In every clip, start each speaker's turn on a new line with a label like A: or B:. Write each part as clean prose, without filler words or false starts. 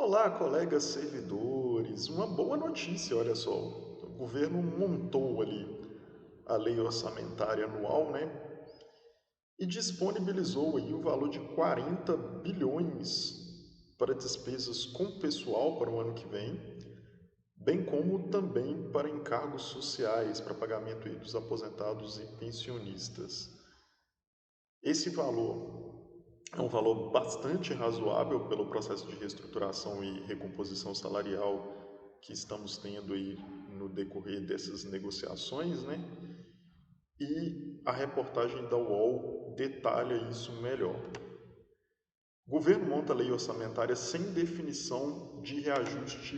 A: Olá, colegas servidores. Uma boa notícia, olha só. O governo montou ali a lei orçamentária anual, né? E disponibilizou aí o valor de 40 bilhões para despesas com pessoal para o ano que vem, bem como também para encargos sociais, para pagamento aí dos aposentados e pensionistas. Esse valor é um valor bastante razoável pelo processo de reestruturação e recomposição salarial que estamos tendo aí no decorrer dessas negociações, né? E a reportagem da UOL detalha isso melhor. O governo monta a lei orçamentária sem definição de reajuste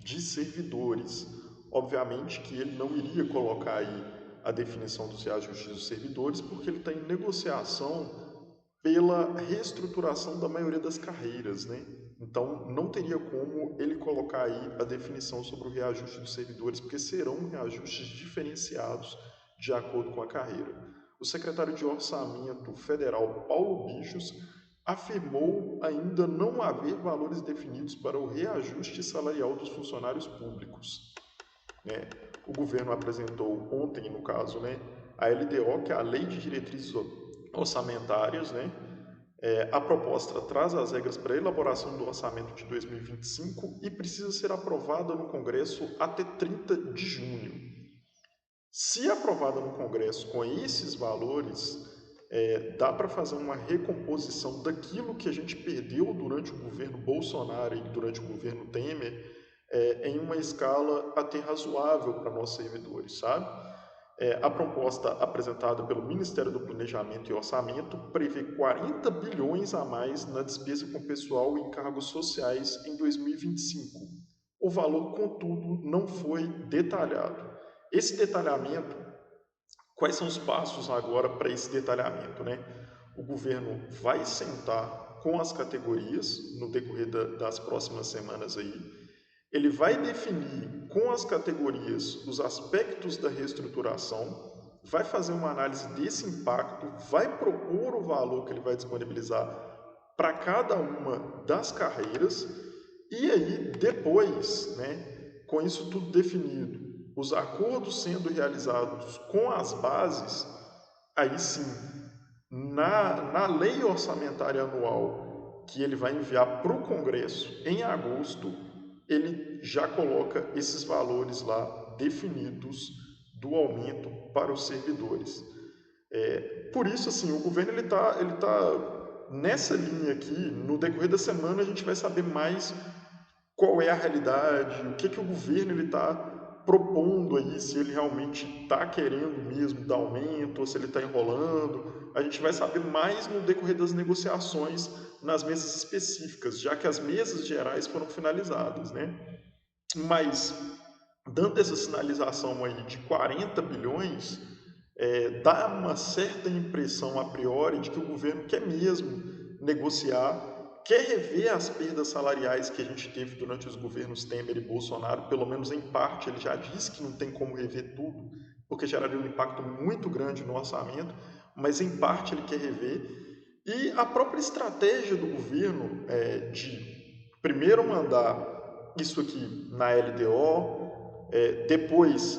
A: de servidores. Obviamente que ele não iria colocar aí a definição dos reajustes dos servidores, porque ele está em negociação pela reestruturação da maioria das carreiras, né? Então, não teria como ele colocar aí a definição sobre o reajuste dos servidores, porque serão reajustes diferenciados de acordo com a carreira. O secretário de Orçamento Federal, Paulo Bichos, afirmou ainda não haver valores definidos para o reajuste salarial dos funcionários públicos. Né? O governo apresentou ontem, no caso, né, a LDO, que é a Lei de Diretrizes Orçamentárias, né? A proposta traz as regras para a elaboração do orçamento de 2025 e precisa ser aprovada no Congresso até 30 de junho. Se aprovada no Congresso com esses valores, dá para fazer uma recomposição daquilo que a gente perdeu durante o governo Bolsonaro e durante o governo Temer, em uma escala até razoável para nós servidores, sabe? A proposta apresentada pelo Ministério do Planejamento e Orçamento prevê 40 bilhões a mais na despesa com pessoal e encargos sociais em 2025. O valor, contudo, não foi detalhado. Esse detalhamento, quais são os passos agora para esse detalhamento, né? O governo vai sentar com as categorias no decorrer das próximas semanas aí. Ele vai definir com as categorias os aspectos da reestruturação, vai fazer uma análise desse impacto, vai propor o valor que ele vai disponibilizar para cada uma das carreiras e aí depois, né, com isso tudo definido, os acordos sendo realizados com as bases, aí sim, na lei orçamentária anual que ele vai enviar para o Congresso em agosto, ele já coloca esses valores lá definidos do aumento para os servidores. Por isso, assim, o governo ele tá nessa linha aqui. No decorrer da semana a gente vai saber mais qual é a realidade, o que o governo ele está propondo aí, se ele realmente está querendo mesmo dar aumento ou se ele está enrolando. A gente vai saber mais no decorrer das negociações nas mesas específicas, já que as mesas gerais foram finalizadas, né? Mas, dando essa sinalização aí de 40 bilhões, dá uma certa impressão a priori de que o governo quer mesmo negociar, quer rever as perdas salariais que a gente teve durante os governos Temer e Bolsonaro, pelo menos em parte ele já disse que não tem como rever tudo, porque geraria um impacto muito grande no orçamento, mas em parte ele quer rever. E a própria estratégia do governo de primeiro mandar isso aqui na LDO, depois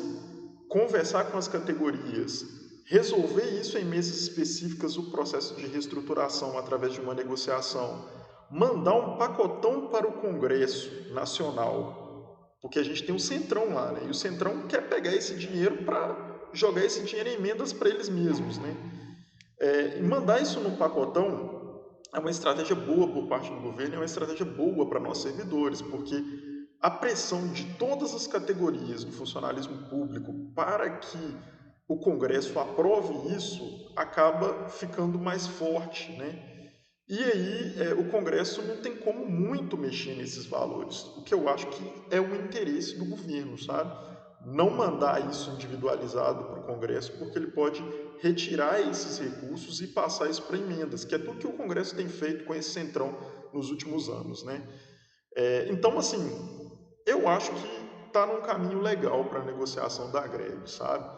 A: conversar com as categorias, resolver isso em mesas específicas, o processo de reestruturação através de uma negociação, mandar um pacotão para o Congresso Nacional, porque a gente tem o Centrão lá, né? E o Centrão quer pegar esse dinheiro para jogar esse dinheiro em emendas para eles mesmos, né? E mandar isso num pacotão é uma estratégia boa por parte do governo, é uma estratégia boa para nós servidores, porque a pressão de todas as categorias do funcionalismo público para que o Congresso aprove isso acaba ficando mais forte, né? E aí o Congresso não tem como muito mexer nesses valores, o que eu acho que é o interesse do governo, sabe? Não mandar isso individualizado para o Congresso, porque ele pode retirar esses recursos e passar isso para emendas, que é tudo que o Congresso tem feito com esse centrão nos últimos anos, né? Então, assim, eu acho que está num caminho legal para a negociação da greve, sabe?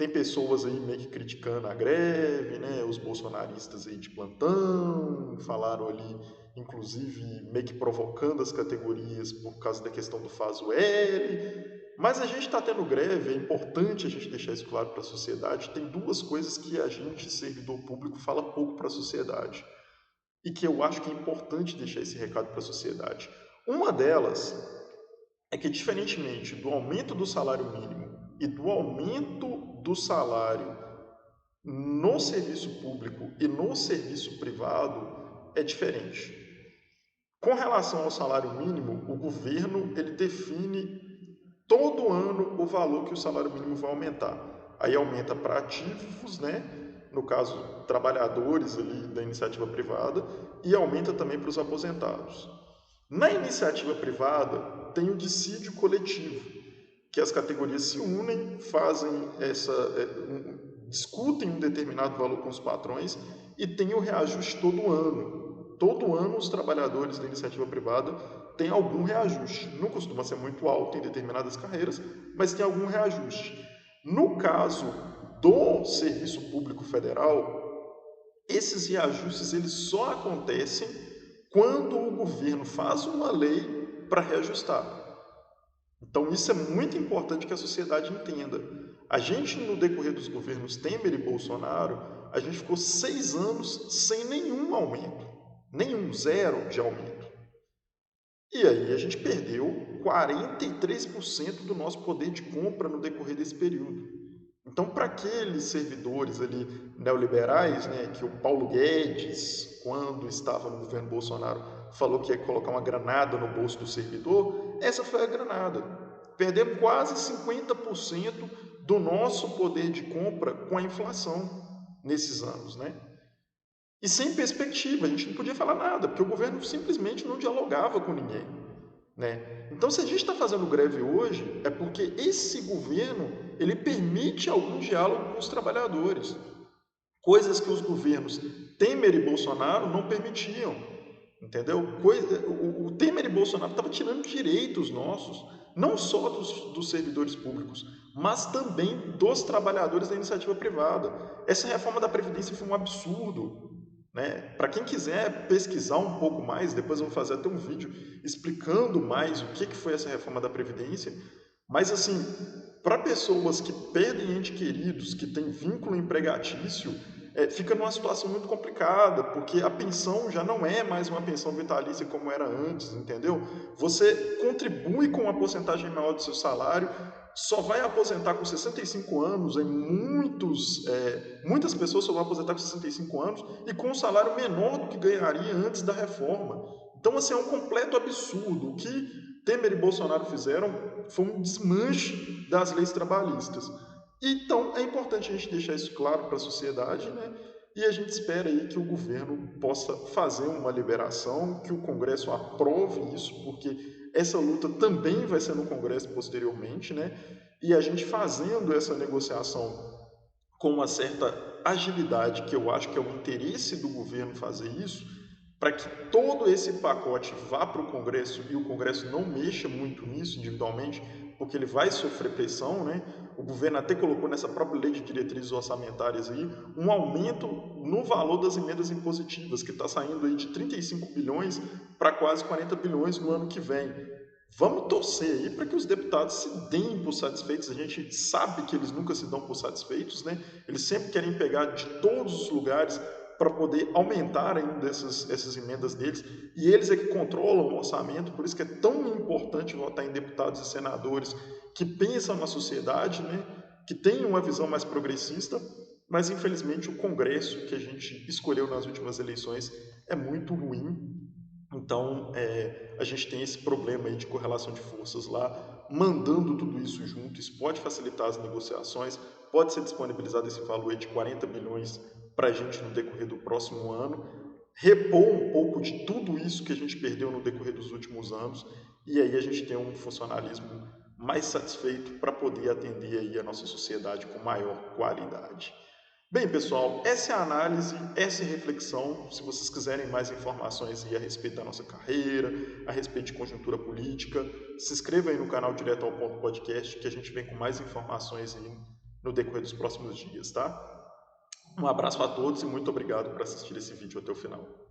A: Tem pessoas aí meio que criticando a greve, né? Os bolsonaristas aí de plantão falaram ali, inclusive meio que provocando as categorias por causa da questão do faso L. Mas a gente está tendo greve, é importante a gente deixar isso claro para a sociedade. Tem duas coisas que a gente, servidor público, fala pouco para a sociedade e que eu acho que é importante deixar esse recado para a sociedade. Uma delas é que, diferentemente do aumento do salário mínimo e do aumento do salário no serviço público e no serviço privado, é diferente. Com relação ao salário mínimo, o governo ele define todo ano o valor que o salário mínimo vai aumentar. Aí aumenta para ativos, né? No caso, trabalhadores ali da iniciativa privada, e aumenta também para os aposentados. Na iniciativa privada, tem o dissídio coletivo, que as categorias se unem, fazem discutem um determinado valor com os patrões e tem o reajuste todo ano. Todo ano os trabalhadores da iniciativa privada têm algum reajuste. Não costuma ser muito alto em determinadas carreiras, mas tem algum reajuste. No caso do serviço público federal, esses reajustes eles só acontecem quando o governo faz uma lei para reajustar. Então, isso é muito importante que a sociedade entenda. A gente, no decorrer dos governos Temer e Bolsonaro, a gente ficou 6 anos sem nenhum aumento. Nenhum, zero de aumento. E aí a gente perdeu 43% do nosso poder de compra no decorrer desse período. Então, para aqueles servidores ali neoliberais, né, que o Paulo Guedes, quando estava no governo Bolsonaro, falou que ia colocar uma granada no bolso do servidor, essa foi a granada. Perdemos quase 50% do nosso poder de compra com a inflação nesses anos, né? E sem perspectiva, a gente não podia falar nada, porque o governo simplesmente não dialogava com ninguém, né? Então, se a gente está fazendo greve hoje, é porque esse governo ele permite algum diálogo com os trabalhadores, coisas que os governos Temer e Bolsonaro não permitiam, entendeu? O Temer e Bolsonaro estavam tirando direitos nossos, não só dos servidores públicos, mas também dos trabalhadores da iniciativa privada. Essa reforma da Previdência foi um absurdo, né? Para quem quiser pesquisar um pouco mais, depois eu vou fazer até um vídeo explicando mais o que foi essa reforma da Previdência. Mas, assim, para pessoas que perdem entes queridos, que têm vínculo empregatício, fica numa situação muito complicada, porque a pensão já não é mais uma pensão vitalícia como era antes, entendeu? Você contribui com uma porcentagem maior do seu salário, só vai aposentar com 65 anos, muitas pessoas só vão aposentar com 65 anos e com um salário menor do que ganharia antes da reforma. Então, assim, é um completo absurdo. O que Temer e Bolsonaro fizeram foi um desmanche das leis trabalhistas. Então, é importante a gente deixar isso claro para a sociedade, né? E a gente espera aí que o governo possa fazer uma liberação, que o Congresso aprove isso, porque essa luta também vai ser no Congresso posteriormente, né? E a gente fazendo essa negociação com uma certa agilidade, que eu acho que é o interesse do governo fazer isso, para que todo esse pacote vá para o Congresso e o Congresso não mexa muito nisso individualmente, porque ele vai sofrer pressão, né? O governo até colocou nessa própria lei de diretrizes orçamentárias aí um aumento no valor das emendas impositivas, que está saindo aí de 35 bilhões para quase 40 bilhões no ano que vem. Vamos torcer aí para que os deputados se deem por satisfeitos. A gente sabe que eles nunca se dão por satisfeitos, né? Eles sempre querem pegar de todos os lugares para poder aumentar ainda essas emendas deles. E eles é que controlam o orçamento, por isso que é tão importante votar em deputados e senadores que pensam na sociedade, né? Que têm uma visão mais progressista, mas infelizmente o Congresso que a gente escolheu nas últimas eleições é muito ruim. Então, a gente tem esse problema aí de correlação de forças lá, mandando tudo isso junto. Isso pode facilitar as negociações, pode ser disponibilizado esse valor aí de 40 bilhões para a gente no decorrer do próximo ano, repor um pouco de tudo isso que a gente perdeu no decorrer dos últimos anos, e aí a gente tem um funcionalismo mais satisfeito para poder atender aí a nossa sociedade com maior qualidade. Bem, pessoal, essa é a análise, essa é a reflexão. Se vocês quiserem mais informações aí a respeito da nossa carreira, a respeito de conjuntura política, se inscreva aí no canal Direto ao Ponto Podcast, que a gente vem com mais informações aí no decorrer dos próximos dias, tá? Um abraço a todos e muito obrigado por assistir esse vídeo até o final.